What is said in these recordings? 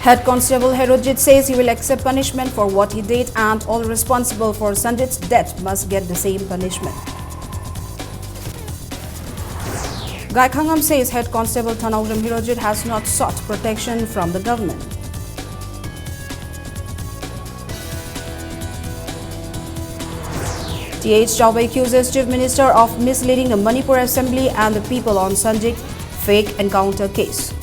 Head Constable Herojit says he will accept punishment for what he did and all responsible for Sanjit's death must get the same punishment. Gaikhangam says Head Constable Thanawgram Herojit has not sought protection from the government. T.H. Chaubey accuses Chief Minister of misleading the Manipur Assembly and the people on Sanjit fake encounter case.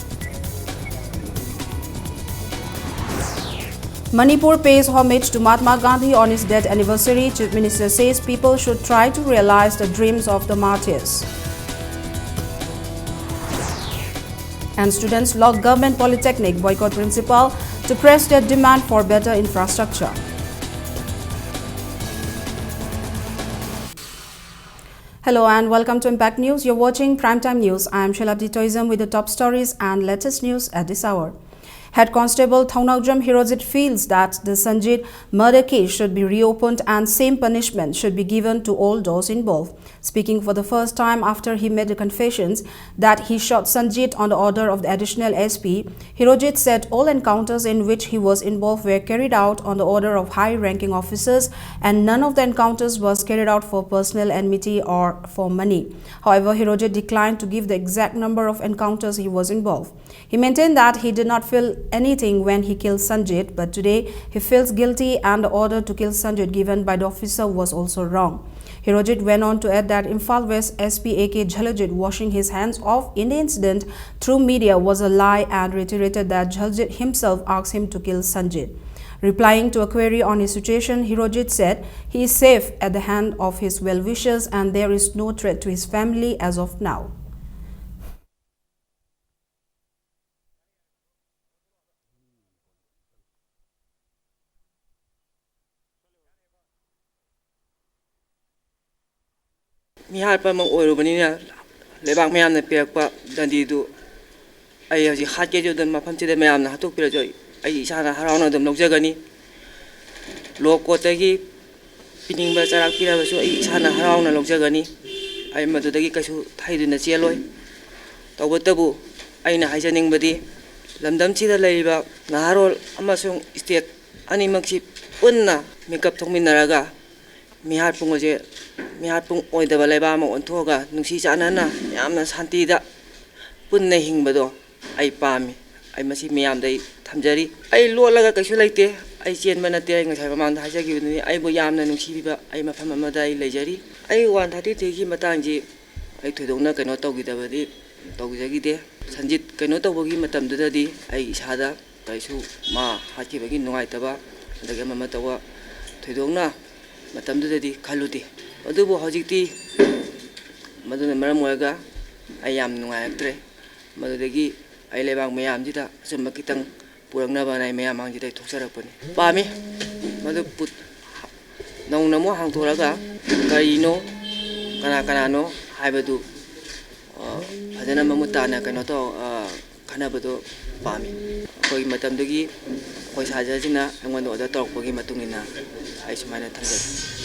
Manipur pays homage to Mahatma Gandhi on his death anniversary. Chief Minister says people should try to realize the dreams of the martyrs. And students log government Polytechnic boycott principal to press their demand for better infrastructure. Hello and welcome to Impact News. You're watching Primetime News. I am Shalabdi Toism with the top stories and latest news at this hour. Head Constable Thanawgram Herojit feels that the Sanjit murder case should be reopened and same punishment should be given to all those involved. Speaking for the first time after he made the confessions that he shot Sanjit on the order of the additional SP, Herojit said all encounters in which he was involved were carried out on the order of high-ranking officers and none of the encounters was carried out for personal enmity or for money. However, Herojit declined to give the exact number of encounters he was involved. He maintained that he did not feel anything when he killed Sanjit, but today he feels guilty and the order to kill Sanjit given by the officer was also wrong. Herojit went on to add that Imphal West SP AK Jhalajit washing his hands off in the incident through media was a lie and reiterated that Jhalajit himself asked him to kill Sanjit. Replying to a query on his situation, Herojit said he is safe at the hand of his well-wishers and there is no threat to his family as of now. Mihar pa mang oiro bani na lebak mayam na piyak pa dandi du ay haji hat ke jo dan mafam chide mayam na hatuk pira jo ay isa na haraw na dam logjagani loko tagi pining ba charak pira ba so ay isa na haraw na logjagani ay madu dagi kasu thai du na cheloi tawbatabu ay na haijaning badi lamdam chida leiba naharol amasung state ani maksi punna makeup thongminaraga Mihar pungoje Mihar pung oidaba leba ma onthoga nungsi chanana yamna santi da punna hingbado ai pami ai masi miyam dai thamjari ai lolaga kaisu laite ai chen banate ai ngai mamang da haja gi ni ai bo yamna nungsi biba ai mafam ma dai lejari ai 133 gi matang ji ai thoidongna kaino tawgi dabadi tawgi de Sanjit kaino tawgi matam dadi ai isada kaisu ma haki bagi nungai taba daga mama tawa thoidongna matam dadi khaludi adubo hojikti maduna maram oiga ayam nungaiktre madudagi ai lebang mayam jida summa kitang purangna banai mayam ang jida thoksarakpani pami madu put nong namo hangtoraga kaino kana haibadu adana mamutana kano to khanabadu pami koi matamdagi koi sajajina angondo oda torpagi matungina ai sumaina thangjari.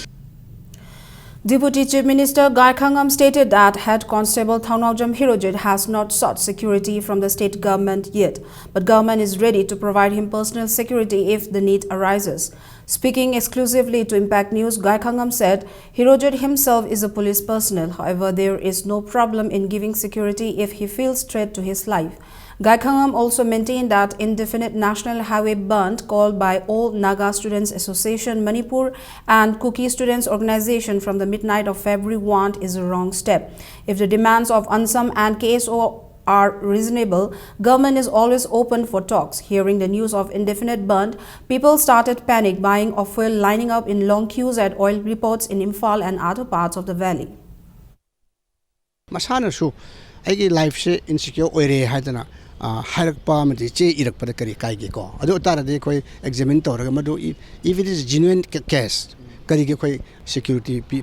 Deputy Chief Minister Gaikhangam stated that Head Constable Thanawgram Herojit has not sought security from the state government yet, but government is ready to provide him personal security if the need arises. Speaking exclusively to Impact News, Gaikhangam said Herojit himself is a police personnel. However, there is no problem in giving security if he feels threat to his life. Gaikhangam also maintained that indefinite national highway band called by all Naga Students Association Manipur and Kuki Students Organization from the midnight of February 1 is a wrong step. If the demands of ANSAM and KSO are reasonable, government is always open for talks. Hearing the news of indefinite band, people started panic buying of fuel, lining up in long queues at oil depots in Imphal and other parts of the valley. Masana su, I life se insecure oire hadana. Harakpa mati che irak pada kari kai ge ko adu tara de koi examine toraga madu if it is genuine case kari ge koi security pi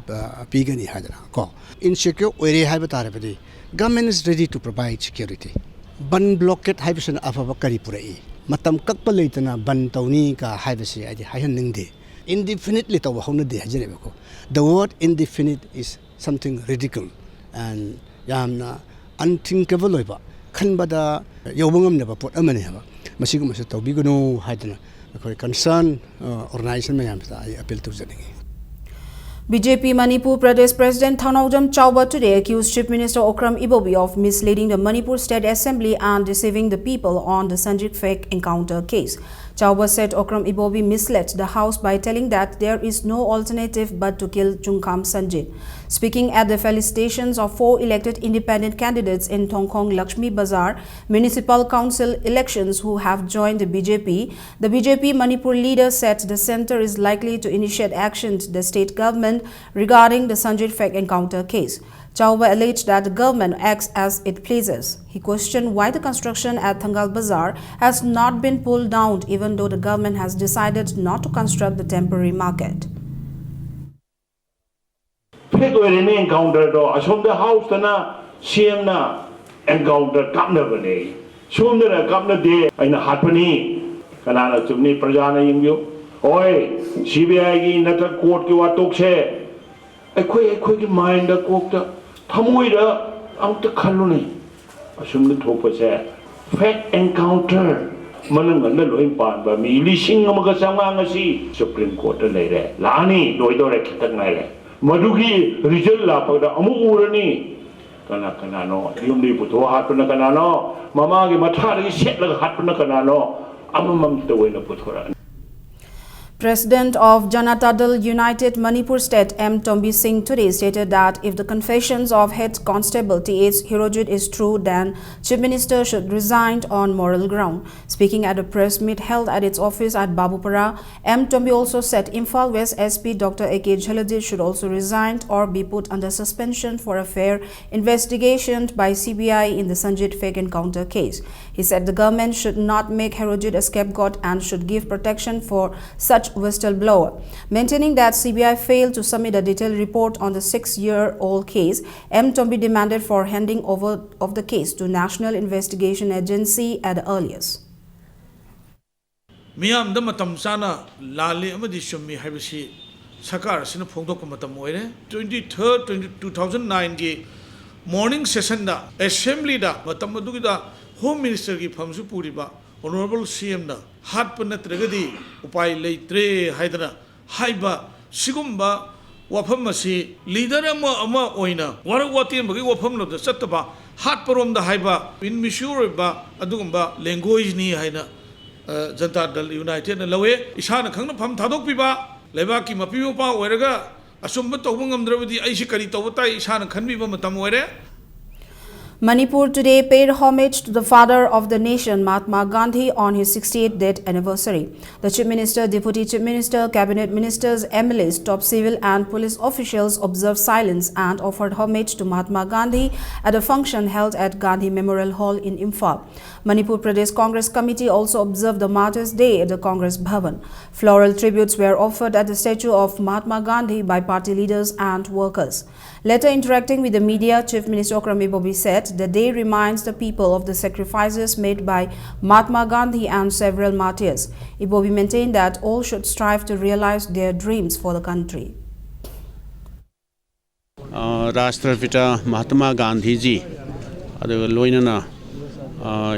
gani hadana ko insecure oire haiba tara badi government is ready to provide security ban blockade haibasan afaba kari purai matam kakpa leitana ban tawni ka haibasi adi hayan ningde indefinitely taw hawna de hajere ko the word indefinite is something ridiculous and yamna unthinkable loiba Kanbada Yobungam never put a money. ꯃꯁꯤꯒꯨꯝꯕꯁꯦ ꯇꯧꯕꯤꯒꯅꯨ ꯍꯥꯏꯗꯅ ꯑꯩꯈꯣꯏ concern organisation ꯃꯌꯥꯝꯁꯤꯗ ꯑꯩ appeal ꯇꯧꯖꯅꯤꯡꯉꯤ BJP Manipur Pradesh President Thanaujam Chauba today accused Chief Minister Okram Ibobi of misleading the Manipur State Assembly and deceiving the people on the Sanjit fake encounter case. Chauba said Okram Ibobi misled the House by telling that there is no alternative but to kill Chungkham Sanjit. Speaking at the felicitations of 4 elected independent candidates in Tongkhong Lakshmi Bazar Municipal Council elections who have joined the BJP Manipur leader said the centre is likely to initiate action to the state government regarding the Sanjit fake encounter case. Chauba alleged that the government acts as it pleases. He questioned why the construction at Thangal Bazar has not been pulled down even though the government has decided not to construct the temporary market. Fake encounter do assume the house na CM na encounter kapna bane sum na kapna de aina hatpani kanana chumni prajana yingyo oi CBI gi nata court ki watok se ekhoi ki mind da kok ta thamoi da am ta khalu ni assume the thok se fake encounter manang na loin pan ba mi lising amaga sanga ngasi Supreme Court le re lani doi do re khitak nai re Madugi result la pada amu urani kana no yumdi puto hat puna kana no mama ge matha ri set la hat puna kana no amam te wena puthora President of Janata Dal United Manipur State M. Tombi Singh today stated that if the confessions of Head Constable T.H. Hirojit is true, then Chief Minister should resign on moral ground. Speaking at a press meet held at its office at Babupara, M. Tombi also said Imphal West SP Dr. A.K. Jhaladit should also resign or be put under suspension for a fair investigation by CBI in the Sanjit fake encounter case. He said the government should not make Hirojit a scapegoat and should give protection for such whistleblower. Maintaining that CBI failed to submit a detailed report on the 6-year-old case, M. Tombi demanded for handing over of the case to National Investigation Agency at the earliest. Miyam da matam sana lali amadi shumi habisi sakar sina phongdok matam oire 23rd 2009 gi morning session da assembly da matam adu da home minister gi phamsu puri ba honorable CM da hat panatragadi upai leitre haidana haiba sigumba wafam masi leader ama oina warawati bagi wafam lo da satba hat parom da haiba in misure ba adugumba language ni haina Janata Dal United na lawe isana khangna pham thadok piba leba ki mapiu pa oiraga asumba tawbangam dravadi aisi kari tawta isana khanbi ba matam oire Manipur today paid homage to the father of the nation, Mahatma Gandhi, on his 68th death anniversary. The Chief Minister, Deputy Chief Minister, Cabinet Ministers, MLAs, top civil and police officials observed silence and offered homage to Mahatma Gandhi at a function held at Gandhi Memorial Hall in Imphal. Manipur Pradesh Congress Committee also observed the Martyrs' Day at the Congress Bhavan. Floral tributes were offered at the statue of Mahatma Gandhi by party leaders and workers. Later interacting with the media, Chief Minister Okram Ibobi said the day reminds the people of the sacrifices made by Mahatma Gandhi and several martyrs. Ibobi maintained that all should strive to realize their dreams for the country. Rashtrapita Mahatma Gandhi ji adu loinana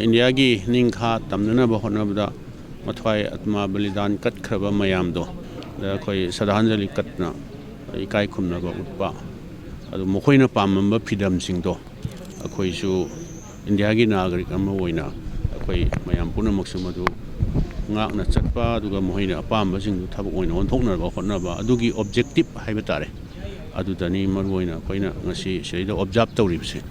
India gi ningkha tamnana ba honabda mathwai atma balidan kat khraba mayam do da khoi sadhanjali katna ikai khumna ba utpa adu mokhoina pamamba phidam singdo akhoi su India gi nagrik ama oina akhoi mayam puna maksum adu ngakna chatpa aduga mohoina apamba singdu thabuk oina onthokna ba hotna ba adugi objective haiba tare adudani maruoina koina ngasi seida observe tawribse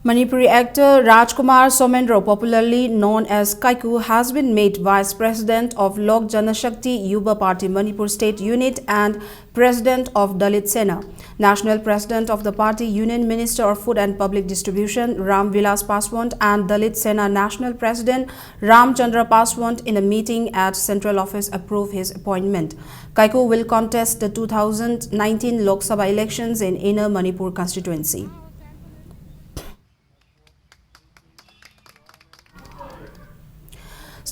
Manipuri actor Rajkumar Somendro, popularly known as Kaiku, has been made Vice President of Lok Janashakti Yuba Party Manipur State Unit and President of Dalit Sena. National President of the party, Union Minister of Food and Public Distribution Ram Vilas Paswant and Dalit Sena National President Ram Chandra Paswant in a meeting at Central Office approved his appointment. Kaiku will contest the 2019 Lok Sabha elections in Inner Manipur constituency.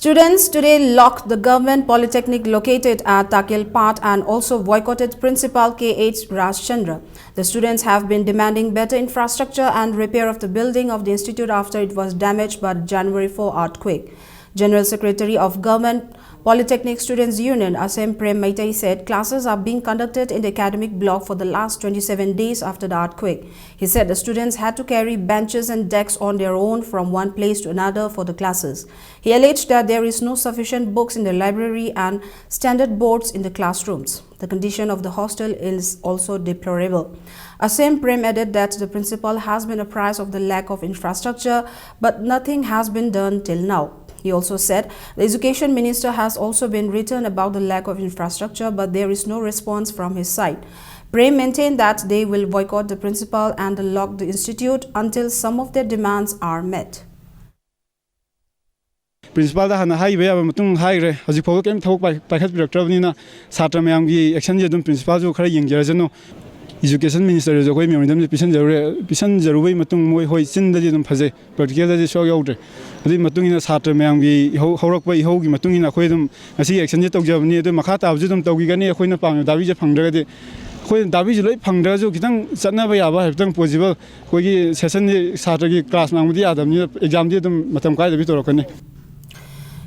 Students today locked the government polytechnic located at Takil Pat and also boycotted Principal K.H. Rajchandra. The students have been demanding better infrastructure and repair of the building of the institute after it was damaged by the January 4 earthquake. General Secretary of Government Polytechnic Students Union Asem Prem Maitai said classes are being conducted in the academic block for the last 27 days after the earthquake. He said the students had to carry benches and desks on their own from one place to another for the classes. He alleged that there is no sufficient books in the library and standard boards in the classrooms. The condition of the hostel is also deplorable. Asem Prem added that the principal has been apprised of the lack of infrastructure, but nothing has been done till now. He also said the education minister has also been written about the lack of infrastructure, but there is no response from his side. Prem maintained that they will boycott the principal and lock the institute until some of their demands are met. Principal da hana hai beya matung hai re haji pho kem thok paikhat director ni na satra mayam gi action je dum principal jo khara yeng jara jano education minister jo koi memorandum je pisan jaru matung moi hoi chin da je dum phaje practical da je show yaudre adi matung ina satra mayam gi horak bai ho gi matung ina khoi dum asi action je tok jabni adu makha ta ju dum togi gani khoi na pang dabi je phang daga de khoi dabi je loi phang daga jo kitang chatna ba ya ba hebtang possible koi gi session ni satra gi class nang di adam ni exam di dum matam kai da bi torokani.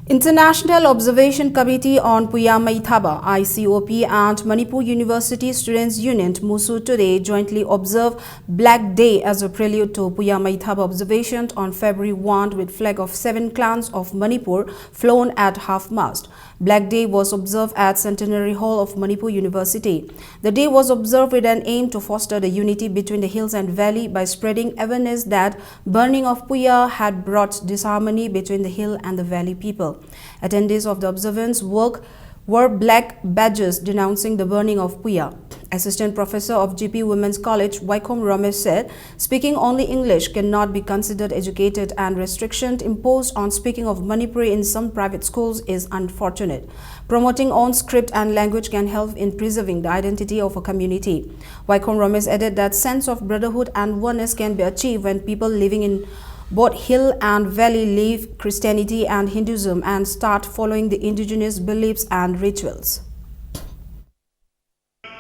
International Observation Committee on Puya Maithaba ICOP and Manipur University Students Union Musu today jointly observe Black Day as a prelude to Puya Maithaba observation on February 1 with flag of 7 clans of Manipur flown at half-mast. Black Day was observed at Centenary Hall of Manipur University. The day was observed with an aim to foster the unity between the hills and valley by spreading awareness that burning of Puya had brought disharmony between the hill and the valley people. Attendees of the observance work wore black badges denouncing the burning of Puya. Assistant Professor of GP Women's College, Vaikom Ramesh said, speaking only English cannot be considered educated and restrictions imposed on speaking of Manipuri in some private schools is unfortunate. Promoting own script and language can help in preserving the identity of a community. Vaikom Ramesh added that sense of brotherhood and oneness can be achieved when people living in both hill and valley leave Christianity and Hinduism and start following the indigenous beliefs and rituals.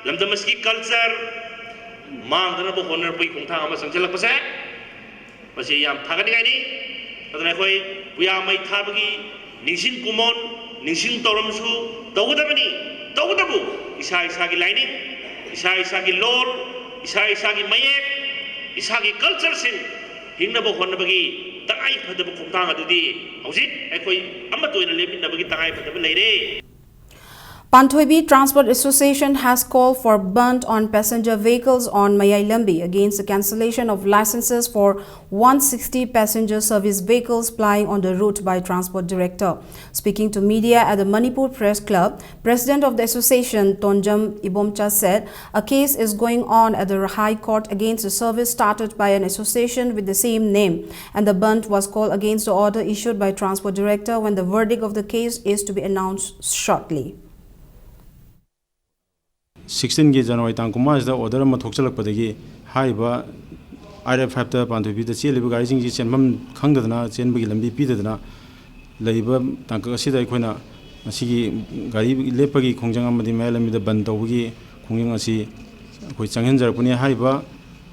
Lamdamaski culture mangdana bo honor pui khongthang ama sangchalak pase pasi yam thagani gaini adana khoi puya mai thabagi ningshin kumon ningshin toramsu tawdabani isa gi lining isa gi lol isa gi mayek isa gi culture sin hingnabo honnabagi tangai phadaba khongthang adudi hojik ekhoi amma toina leminabagi tangai phadaba leire. Panthoibi Transport Association has called for ban on passenger vehicles on Mayailambi against the cancellation of licenses for 160 passenger service vehicles plying on the route by Transport Director. Speaking to media at the Manipur Press Club, President of the association Tonjam Ibomcha said a case is going on at the High Court against a service started by an association with the same name, and the ban was called against the order issued by Transport Director when the verdict of the case is to be announced shortly. 16 January tangkuma is the order of Matoxalapadi, Haiba, IRF Factor, Pantubi, the Chili Gazing, Chenman, Kangdana, Chenbi, Lambi, Pidana, Labor, Tankasida Equina, Sigi, Gari, Lepagi, Konjamadi Melami, the Bantogi, Kongasi, which Sangenza, Punia Haiba,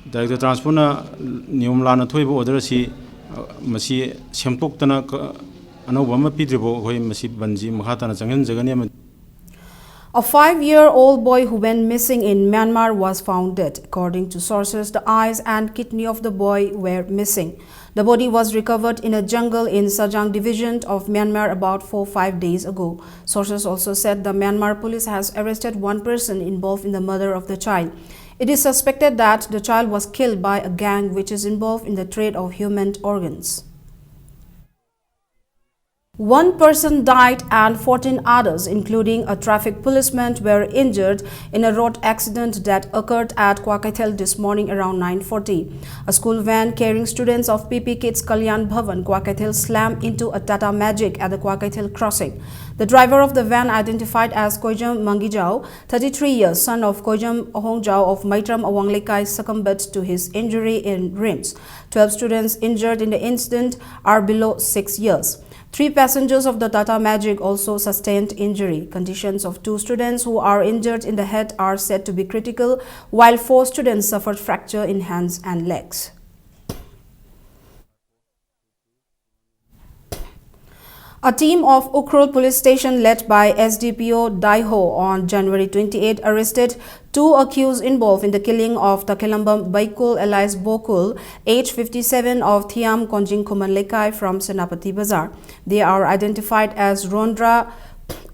Director Transpona, Niumlana Toibo, order si Masi, Shampoktana, Anobama Pitribo, Masi Banji, Mahatma Gandhi. A 5-year-old boy who went missing in Myanmar was found dead. According to sources, the eyes and kidney of the boy were missing. The body was recovered in a jungle in Sajang division of Myanmar about 4-5 days ago. Sources also said the Myanmar police has arrested one person involved in the murder of the child. It is suspected that the child was killed by a gang which is involved in the trade of human organs. One person died and 14 others, including a traffic policeman, were injured in a road accident that occurred at Kwakaithel this morning around 9:40. A school van carrying students of PP Kids Kalyan Bhavan, Kwakaithel, slammed into a Tata Magic at the Kwakaithel crossing. The driver of the van, identified as Koijam Mangijao, 33 years, son of Koijam Ohongjao of Maitram Awanglekai, succumbed to his injury in rims. 12 students injured in the incident are below 6 years. 3 passengers of the Tata Magic also sustained injury. Conditions of 2 students who are injured in the head are said to be critical, while 4 students suffered fracture in hands and legs. A team of Ukhrul police station led by SDPO Daiho on January 28 arrested two accused involved in the killing of Takilambam Baikul alias Bokul, age 57 of Thiam Konjing Kumanlekai from Senapati Bazar. They are identified as Rondra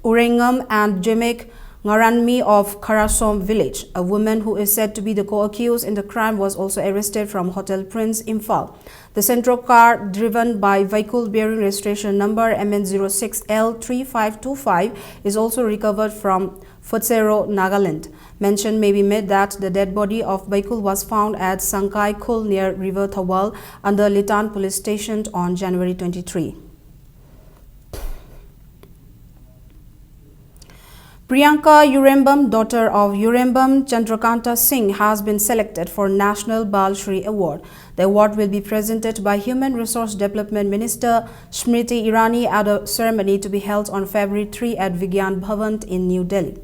Urengam and Jemek Ngaranmi of Karasom village. A woman who is said to be the co-accused in the crime was also arrested from Hotel Prince, Imphal. The Centro car, driven by vehicle bearing registration number MN06L3525, is also recovered from Futsero, Nagaland. Mention may be made that the dead body of vehicle was found at Sangkai Khul near River Thawal under Litan police station on January 23. Priyanka Urembam, daughter of Urembam Chandrakanta Singh, has been selected for National Bal Shri Award. The award will be presented by Human Resource Development Minister Smriti Irani at a ceremony to be held on February 3 at Vigyan Bhavan in New Delhi.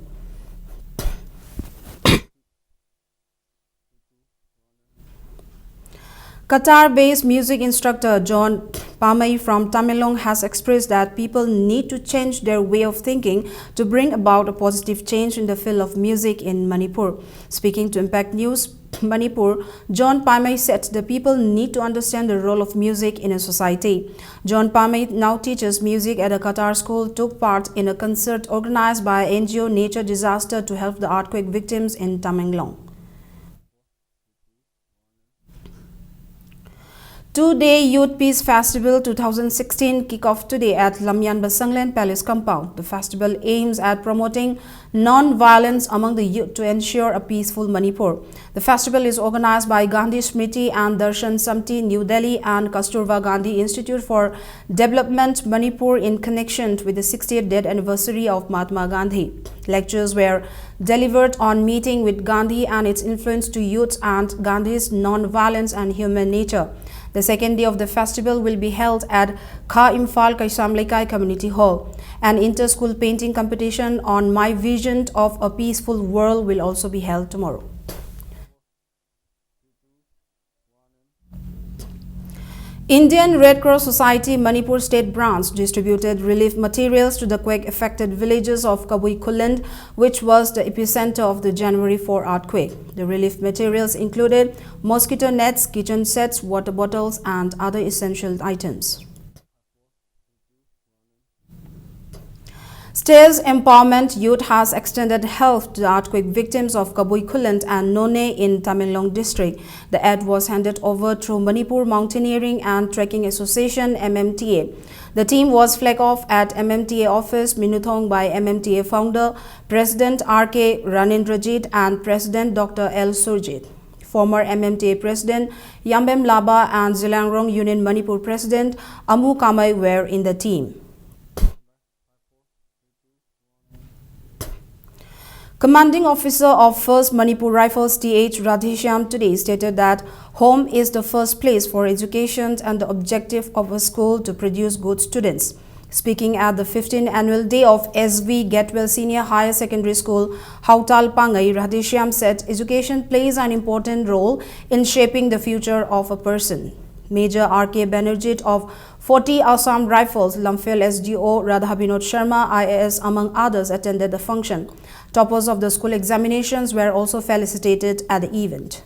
Qatar-based music instructor John Pamay from Tamilong has expressed that people need to change their way of thinking to bring about a positive change in the field of music in Manipur. Speaking to Impact News Manipur, John Pamay said the people need to understand the role of music in a society. John Pamay now teaches music at a Qatar school, took part in a concert organized by NGO Nature Disaster to help the earthquake victims in Tamilong. Two-day Youth Peace Festival 2016 kick-off today at Lamyan Basanglen Palace compound. The festival aims at promoting non-violence among the youth to ensure a peaceful Manipur. The festival is organized by Gandhi Smriti and Darshan Samti, New Delhi and Kasturba Gandhi Institute for Development, Manipur in connection with the 60th death anniversary of Mahatma Gandhi. Lectures were delivered on meeting with Gandhi and its influence to youth and Gandhi's non-violence and human nature. The second day of the festival will be held at Kha Imphal Kaisamlekai Community Hall. An inter-school painting competition on My Vision of a Peaceful World will also be held tomorrow. Indian Red Cross Society Manipur State Branch distributed relief materials to the quake-affected villages of Kabui Kuland, which was the epicenter of the January 4 earthquake. The relief materials included mosquito nets, kitchen sets, water bottles, and other essential items. State's Empowerment Youth has extended help to the earthquake victims of Kabui Kuland and None in Tamilong district. The aid was handed over through Manipur Mountaineering and Trekking Association MMTA. The team was flagged off at MMTA office Minuthong by MMTA founder, President R.K. Ranindrajit and President Dr. L. Surjit. Former MMTA President Yambem Laba and Zilangrong Union Manipur President Amu Kamai were in the team. Commanding Officer of 1st Manipur Rifles T.H. Radheshyam today stated that home is the first place for education and the objective of a school to produce good students. Speaking at the 15th annual day of SV Getwell Senior Higher Secondary School, Hautal Pangai, Radheshyam said education plays an important role in shaping the future of a person. Major R.K. Banerjee of 40 Assam Rifles, Lamphel SDO Radha Binod Sharma, IAS among others attended the function. Toppers of the school examinations were also felicitated at the event.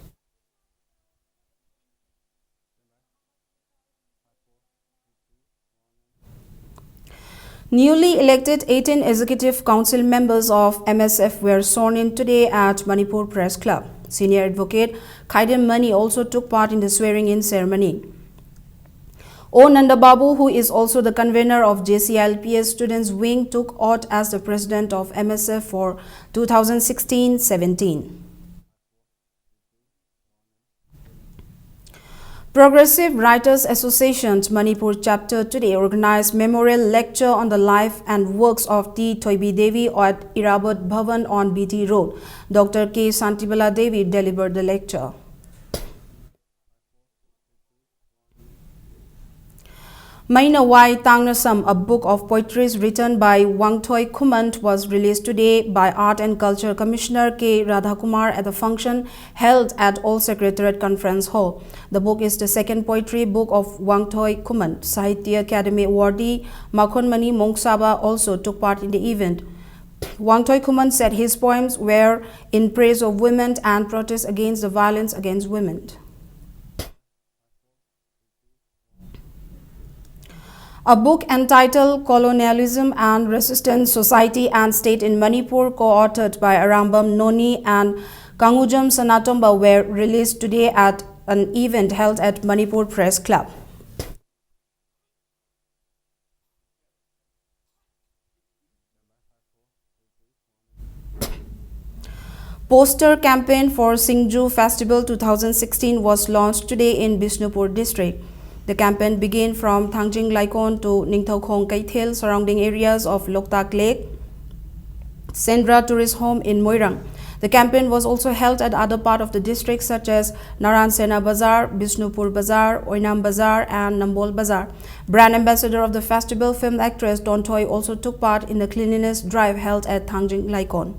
Newly elected 18 Executive Council members of MSF were sworn in today at Manipur Press Club. Senior Advocate Khaidem Mani also took part in the swearing-in ceremony. O. Nandababu, who is also the convener of JCLPS Students Wing, took oath as the president of MSF for 2016-17. Progressive Writers Association's Manipur chapter today organized memorial lecture on the life and works of T. Toibi Devi at Irabat Bhavan on BT Road. Dr. K. Santibala Devi delivered the lecture. Maina Wai Tangnasam, a book of poetries written by Wangthoi Kumant, was released today by Art and Culture Commissioner K. Radhakumar at the function held at All Secretariat Conference Hall. The book is the second poetry book of Wangthoi Kumant. Sahitya Academy awardee Makhonmani Mongsaba also took part in the event. Wangthoi Kumant said his poems were in praise of women and protest against the violence against women. A book entitled Colonialism and Resistance, Society and State in Manipur, co-authored by Arambam Noni and Kangujam Sanatomba, were released today at an event held at Manipur Press Club. Poster campaign for Singju Festival 2016 was launched today in Bishnupur district. The campaign began from Thangjing Laikon to Ningthaukhong Kaithel, surrounding areas of Loktak Lake, Sendra Tourist Home in Moirang. The campaign was also held at other parts of the district such as Naran Sena Bazar, Bishnupur Bazar, Oinam Bazar and Nambol Bazar. Brand ambassador of the festival, film actress Don Toy, also took part in the cleanliness drive held at Thangjing Laikon.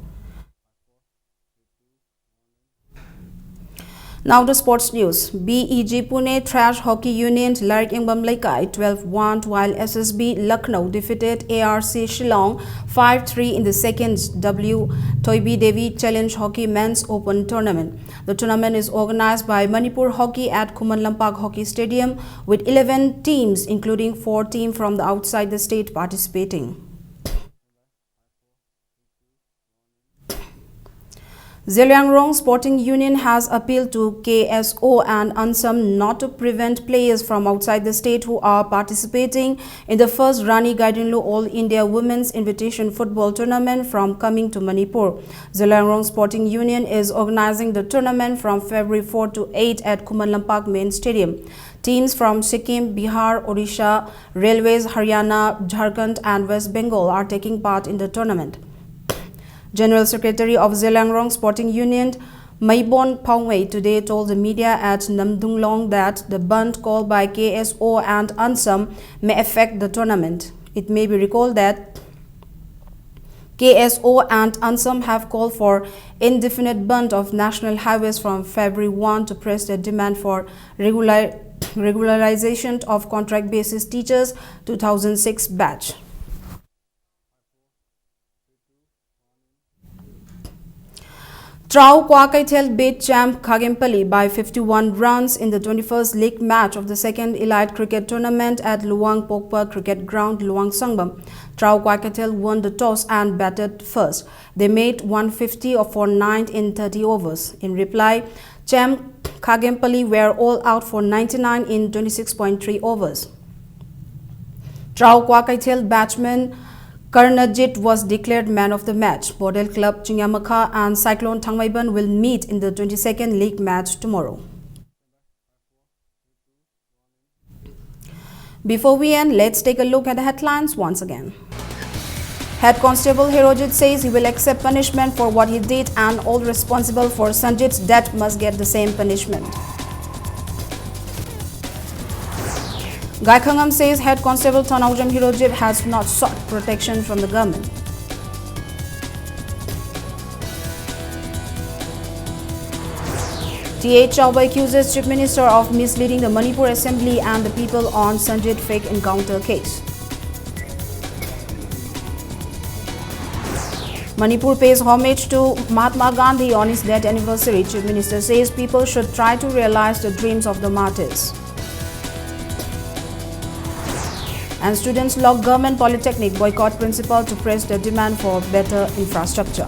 Now the sports news. BEG Pune Trash Hockey Union Larik Ingbam Laikai 12-1, while SSB Lucknow defeated ARC Shillong 5-3 in the second W Toibi Devi Challenge Hockey Men's Open Tournament. The tournament is organized by Manipur Hockey at Kuman Lampak Hockey Stadium with 11 teams, including 4 teams from the outside the state participating. Zeliangrong Sporting Union has appealed to KSO and Ansam not to prevent players from outside the state who are participating in the first Rani Gaidinlu All India Women's Invitation Football Tournament from coming to Manipur. Zeliangrong Sporting Union is organizing the tournament from February 4 to 8 at Kuman Lampak Main Stadium. Teams from Sikkim, Bihar, Odisha, Railways, Haryana, Jharkhand and West Bengal are taking part in the tournament. General Secretary of Zeliangrong Sporting Union, Maibon Paungwei, today told the media at Namdunglong that the band called by KSO and Ansam may affect the tournament. It may be recalled that KSO and Ansam have called for indefinite band of national highways from February 1 to press their demand for regularization of contract basis teachers 2006 batch. Trau Kwakaithel beat champ Khagempally by 51 runs in the 21st league match of the second elite cricket tournament at Luang Pokpa Cricket Ground, Luang Sangbam. Trau Kwakaithel won the toss and batted first. They made 150 for 9 in 30 overs. In reply, champ Khagempally were all out for 99 in 26.3 overs. Trau Kwakaithel batsman Karnajit was declared man of the match. Bodel Club Chingamakha and Cyclone Thangmaiban will meet in the 22nd league match tomorrow. Before we end, let's take a look at the headlines once again. Head Constable Herojit says he will accept punishment for what he did and all responsible for Sanjit's death must get the same punishment. Gaikhangam says Head Constable Tanaujam Hirojit has not sought protection from the government. T.A. Chauba accuses Chief Minister of misleading the Manipur Assembly and the people on Sanjit fake encounter case. Manipur pays homage to Mahatma Gandhi on his death anniversary. Chief Minister says people should try to realize the dreams of the martyrs. And students lock government Polytechnic boycott principal to press their demand for better infrastructure.